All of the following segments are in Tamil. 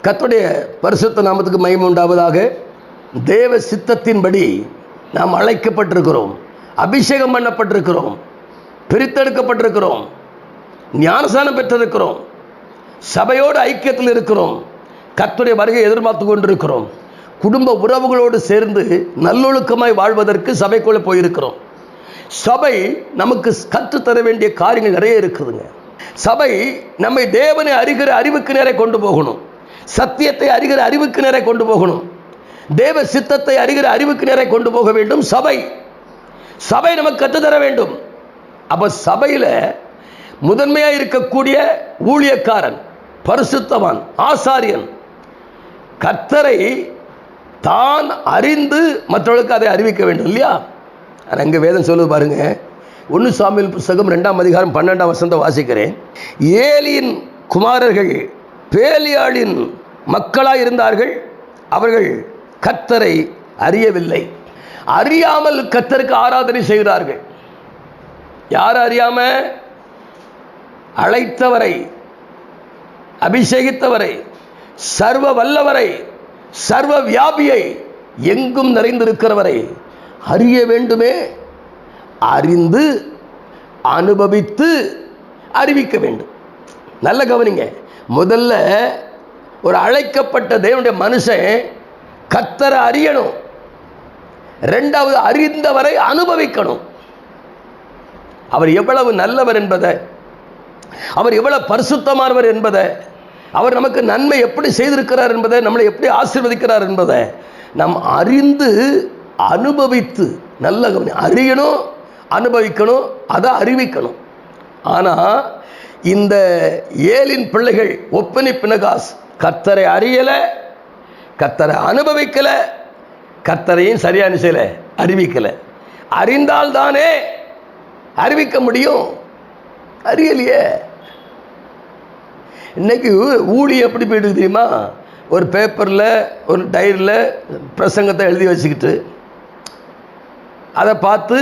கர்த்தருடைய பரிசுத்த நாமத்துக்கு மகிமை உண்டாவதாக. தேவ சித்தத்தின்படி நாம் அழைக்கப்பட்டிருக்கிறோம், அபிஷேகம் பண்ணப்பட்டிருக்கிறோம், பிரித்தெடுக்கப்பட்டிருக்கிறோம், ஞானஸ்நானம் பெற்றிருக்கிறோம், சபையோடு ஐக்கியத்தில் இருக்கிறோம், கர்த்தருடைய வருகை எதிர்பார்த்து கொண்டிருக்கிறோம். குடும்ப உறவுகளோடு சேர்ந்து நல்லொழுக்கமாய் வாழ்வதற்கு சபைக்குள்ளே போயிருக்கிறோம். சபை நமக்கு கற்றுத்தர வேண்டிய காரியங்கள் நிறைய இருக்குதுங்க. சபை நம்மை தேவனை அறிகிற அறிவுக்கு நேரே கொண்டு போகணும், சத்தியத்தை அறிகிற அறிவுக்கு நேரே கொண்டு போகணும், தேவ சித்தத்தை அறிகிற அறிவுக்கு நேரே கொண்டு போக வேண்டும். சபை நமக்கு கற்றுத்தர வேண்டும். அப்ப சபையில் முதன்மையாக இருக்கக்கூடிய ஊழியக்காரன், பரிசுத்தவான், ஆசாரியன் கர்த்தரை தான் அறிந்து மற்றவர்களுக்கு அதை அறிவிக்க வேண்டும் இல்லையா? ஆனால் இங்கே வேதம் சொல்லுது பாருங்க, 1 சாமுவேல் புஸ்தகம் 2ஆம் அதிகாரம் 12ஆம் வசனத்தை வாசிக்கிறேன். ஏலியின் குமாரர்கள் பேலியாளின் மக்களாய் இருந்தார்கள், அவர்கள் கர்த்தரை அறியவில்லை. அறியாமல் கர்த்தருக்கு ஆராதனை செய்கிறார்கள். யார் அறியாம? அழைத்தவரை, அபிஷேகித்தவரை, சர்வ வல்லவரை, சர்வ வியாபியை, எங்கும் நிறைந்திருக்கிறவரை அறிய வேண்டுமே. அறிந்து அனுபவித்து அறிவிக்க வேண்டும். நல்ல கவனிங்க, முதல்ல ஒரு அழைக்கப்பட்ட தேவனுடைய மனுஷன் கர்த்தரை அறியணும். இரண்டாவது, அறிந்தவரை அனுபவிக்கணும். அவர் எவ்வளவு நல்லவர் என்பதை, அவர் எவ்வளவு பரிசுத்தமானவர் என்பதை, அவர் நமக்கு நன்மை எப்படி செய்திருக்கிறார் என்பதை, நம்மளை எப்படி ஆசீர்வதிக்கிறார் என்பதை நாம் அறிந்து அனுபவித்து, நல்ல கவனி, அறியணும், அனுபவிக்கணும், அதை அறிவிக்கணும். ஆனால் இந்த ஏலின் பிள்ளைகள் ஒப்பனி பினகாஸ் கர்த்தரை அறியலை, கர்த்தரை அனுபவிக்கலை, கர்த்தரையும் சரியான செய்யலை, அறிவிக்கலை. அறிந்தால்தானே அறிவிக்க முடியும், அறியலையே. இன்னைக்கு ஊழியம் எப்படி போயிட்டு தெரியுமா? ஒரு பேப்பரில், ஒரு டைரியில் பிரசங்கத்தை எழுதி வச்சுக்கிட்டு அதை பார்த்து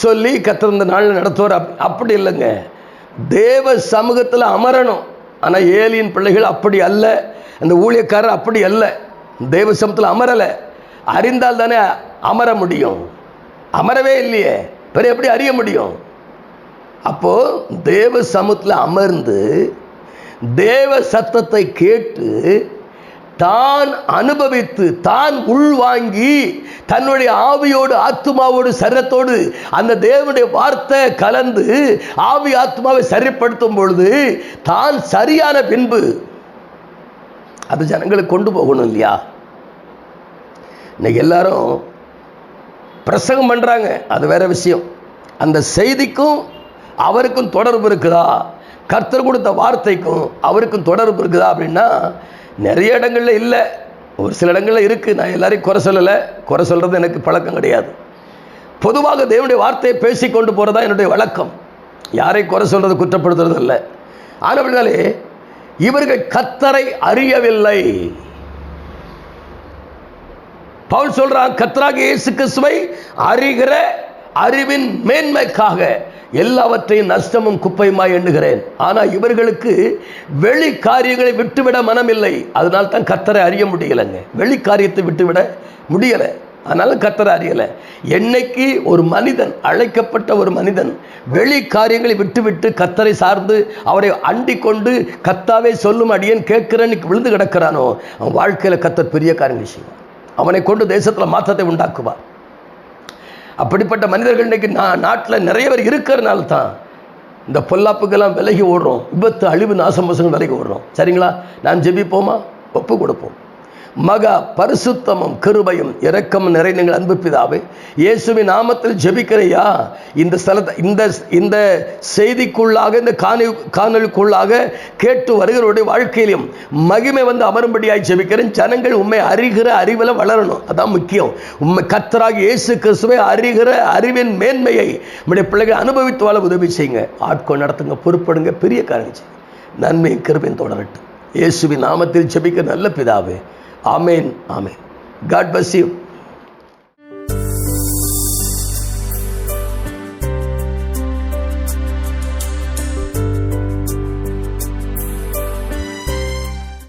சொல்லி கர்த்தர் இந்த நாளில் நடத்துவார். அப்படி இல்லைங்க, தேவ சமூகத்தில் அமரணும். ஆனால் ஏலியின் பிள்ளைகள் அப்படி அல்ல, அந்த ஊழியக்காரர் அப்படி அல்ல, தேவ சமூகத்தில் அமரலை. அறிந்தால் தானே அமர முடியும், அமரவே இல்லையே, பிறகு எப்படி அறிய முடியும்? அப்போ தேவ சமூகத்தில் அமர்ந்து தேவ சத்தத்தை கேட்டு தான் அனுபவித்து தான் உள்வாங்கி தன்னுடைய ஆவியோடு ஆத்மாவோடு சரீரத்தோடு அந்த தேவனுடைய வார்த்தை கலந்து ஆவி ஆத்மாவை சரிப்படுத்தும் பொழுது தான் சரியான பின்பு அது ஜனங்களுக்கு கொண்டு போகணும் இல்லையா? இன்னைக்கு எல்லாரும் பிரசங்கம் பண்றாங்க, அது வேற விஷயம். அந்த செய்திக்கும் அவருக்கும் தொடர்பு இருக்குதா? கர்த்தர் கொடுத்த வார்த்தைக்கும் அவருக்கும் தொடர்பு இருக்குதா அப்படின்னா நிறைய இடங்கள்ல இல்லை, ஒரு சில இடங்கள்ல இருக்கு. நான் எல்லாரையும் குறை சொல்லலை, குறை சொல்றது எனக்கு பழக்கம் கிடையாது. பொதுவாக தேவனுடைய வார்த்தையை பேசி கொண்டு போறதா என்னுடைய வழக்கம். யாரையும் குறை சொல்றது, குற்றப்படுத்துறது இல்லை. ஆனவர்களே, இவர்கள் கர்த்தரை அறியவில்லை. பவுல் சொல்றான், கர்த்தராகிய இயேசு கிறிஸ்துவை அறிகிற அறிவின் மேன்மைக்காக எல்லாவற்றையும் நஷ்டமும் குப்பையுமாய் எண்ணுகிறேன். ஆனால் இவர்களுக்கு வெளி காரியங்களை விட்டுவிட மனமில்லை. அதனால தான் கர்த்தரை அறிய முடியலைங்க. வெளி காரியத்தை விட்டுவிட முடியலை, அதனால கர்த்தரை அறியலை. என்னைக்கு ஒரு மனிதன், அழைக்கப்பட்ட ஒரு மனிதன் வெளி காரியங்களை விட்டுவிட்டு கர்த்தரை சார்ந்து அவரை அண்டிக் கொண்டு கர்த்தாவே சொல்லும் அடியேன் கேட்கிறேன்னு விழுந்து கிடக்கிறானோ, அவன் வாழ்க்கையில் கர்த்தர் பெரிய காரியங்கள் செய்வார். அவனை கொண்டு தேசத்தில் மாற்றத்தை உண்டாக்குவார். அப்படிப்பட்ட மனிதர்கள் இன்னைக்கு நாட்டில் நிறைய பேர் இருக்கிறனால தான் இந்த பொல்லாப்புக்கெல்லாம் விலகி ஓடுறோம், விபத்து அழிவு நாசமோசங்கள் விலகி ஓடுறோம். சரிங்களா? நான் ஜெபிப்போமா? ஒப்பு கொடுப்போம். மகா பரிசுத்தமும் கிருபையும் இரக்கமும் நிறைந்த எங்கள் அன்பு பிதாவே, இயேசுவின் நாமத்தில் ஜெபிக்கிறையா, இந்த ஸ்தலத்தை, இந்த செய்திக்குள்ளாக, இந்த காணொலிக்குள்ளாக கேட்டு வருகிறவருடைய வாழ்க்கையிலும் மகிமை வந்து அமரும்படியாய் ஜெபிக்கிறேன். ஜனங்கள் உண்மை அறிகிற அறிவில் வளரணும், அதான் முக்கியம். உண்மை கர்த்தராகிய இயேசு கிறிஸ்துவை அறிகிற அறிவின் மேன்மையை நம்முடைய பிள்ளைகள் அனுபவித்து வாழ உதவி செய்யுங்க. ஆட்கொள் நடத்துங்க, பொறுப்படுங்க, பெரிய காரியம் செய்யுங்க. நன்மையும் கிருபையும் தொடரட்டும். இயேசுவின் நாமத்தில் ஜெபிக்க நல்ல பிதாவே, ஆமேன், ஆமேன். God bless you.